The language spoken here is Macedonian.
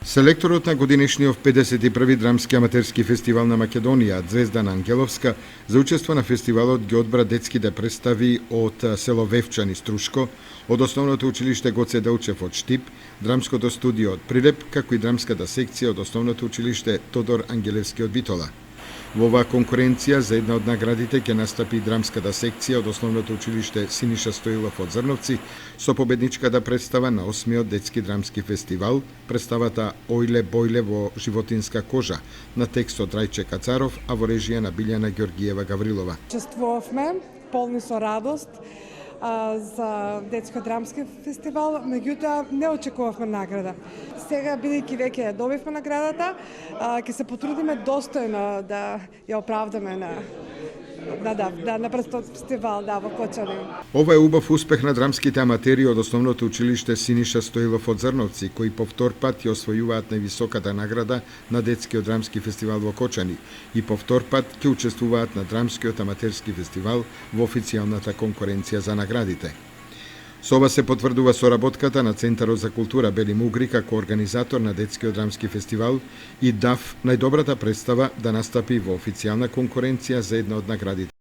Селекторот на годинешниот 51-ви драмски аматерски фестивал на Македонија, Звездана Ангеловска, за учество на фестивалот ги одбра детските представи од село Вевчан и Струшко, од Основното училиште Гоце Делчев од Штип, драмското студио од Прилеп, како и драмската секција од Основното училиште Тодор Ангелевски од Битола. Во оваа конкуренција за една од наградите ќе настапи драмската секција од Основното училиште Синиша Стоилов од Зрновци со победничката представа на 8-миот детски драмски фестивал, представата Ојле Бојле во животинска кожа, на текст од Рајче Кацаров, а во режија на Билјана Ѓоргиева Гаврилова. Учествувавме полни со радост за детско-драмски фестивал, меѓутоа не очекувавме награда. Сега, бидејќи веќе ја добивме наградата, ќе се потрудиме достојно да ја оправдаме на фестивал во Кочани. Ова е убав успех на драмските аматери од Основното училиште Синиша Стоилов од Зрновци, кои повтор пат ја освојуваат највисоката награда на детскиот драмски фестивал во Кочани и повтор пат ќе учествуваат на драмскиот аматерски фестивал во официјалната конкуренција за наградите. Со ова се потврдува соработката на Центарот за култура Бели Мугри како организатор на детскиот драмски фестивал и ДАФ најдобрата представа да настапи во официјална конкуренција за една од наградите.